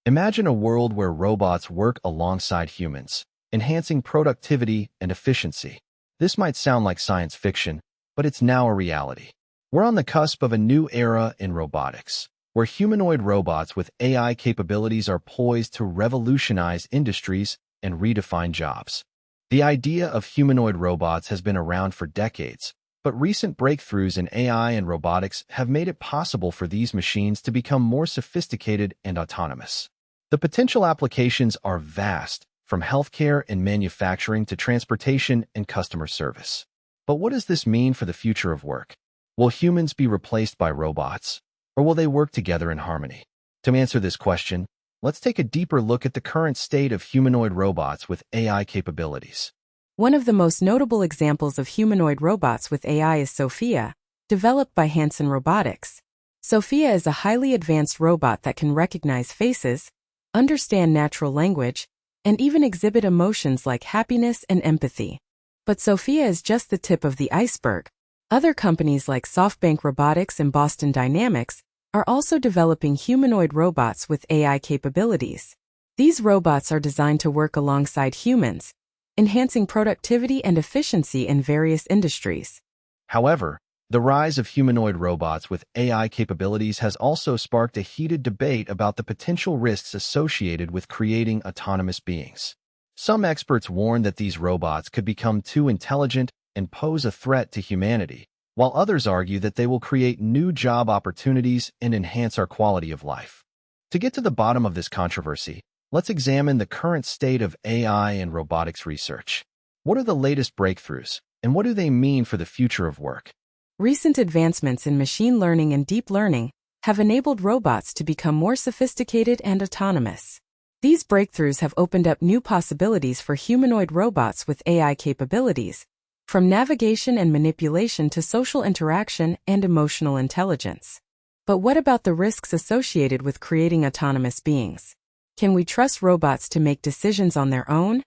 Imagine a world where robots work alongside humans, enhancing productivity and efficiency. This might sound like science fiction, but it's now a reality. We're on the cusp of a new era in robotics, where humanoid robots with AI capabilities are poised to revolutionize industries and redefine jobs. The idea of humanoid robots has been around for decades, but recent breakthroughs in AI and robotics have made it possible for these machines to become more sophisticated and autonomous. The potential applications are vast, from healthcare and manufacturing to transportation and customer service. But what does this mean for the future of work? Will humans be replaced by robots, or will they work together in harmony? To answer this question, let's take a deeper look at the current state of humanoid robots with AI capabilities. One of the most notable examples of humanoid robots with AI is Sophia, developed by Hanson Robotics. Sophia is a highly advanced robot that can recognize faces, understand natural language, and even exhibit emotions like happiness and empathy. But Sophia is just the tip of the iceberg. Other companies like SoftBank Robotics and Boston Dynamics are also developing humanoid robots with AI capabilities. These robots are designed to work alongside humans, enhancing productivity and efficiency in various industries. However, the rise of humanoid robots with AI capabilities has also sparked a heated debate about the potential risks associated with creating autonomous beings. Some experts warn that these robots could become too intelligent and pose a threat to humanity, while others argue that they will create new job opportunities and enhance our quality of life. To get to the bottom of this controversy, let's examine the current state of AI and robotics research. What are the latest breakthroughs, and what do they mean for the future of work? Recent advancements in machine learning and deep learning have enabled robots to become more sophisticated and autonomous. These breakthroughs have opened up new possibilities for humanoid robots with AI capabilities, from navigation and manipulation to social interaction and emotional intelligence. But what about the risks associated with creating autonomous beings? Can we trust robots to make decisions on their own?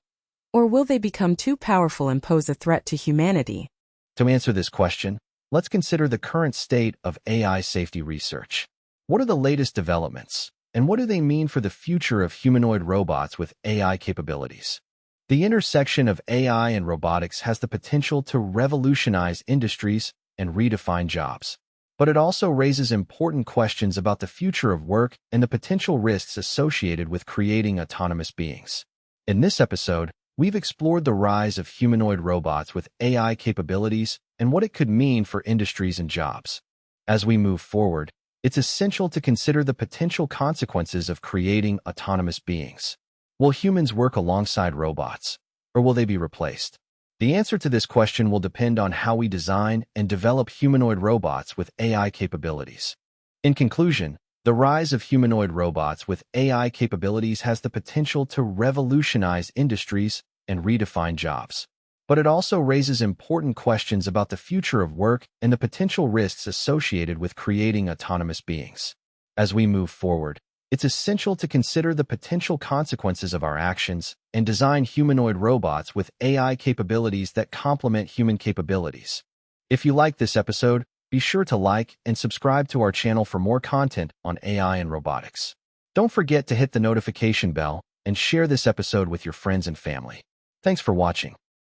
Or will they become too powerful and pose a threat to humanity? To answer this question, let's consider the current state of AI safety research. What are the latest developments, and what do they mean for the future of humanoid robots with AI capabilities? The intersection of AI and robotics has the potential to revolutionize industries and redefine jobs. But it also raises important questions about the future of work and the potential risks associated with creating autonomous beings. In this episode, we've explored the rise of humanoid robots with AI capabilities and what it could mean for industries and jobs. As we move forward, it's essential to consider the potential consequences of creating autonomous beings. Will humans work alongside robots, or will they be replaced? The answer to this question will depend on how we design and develop humanoid robots with AI capabilities. In conclusion, the rise of humanoid robots with AI capabilities has the potential to revolutionize industries and redefine jobs. But it also raises important questions about the future of work and the potential risks associated with creating autonomous beings. As we move forward, it's essential to consider the potential consequences of our actions and design humanoid robots with AI capabilities that complement human capabilities. If you like this episode, be sure to like and subscribe to our channel for more content on AI and robotics. Don't forget to hit the notification bell and share this episode with your friends and family. Thanks for watching.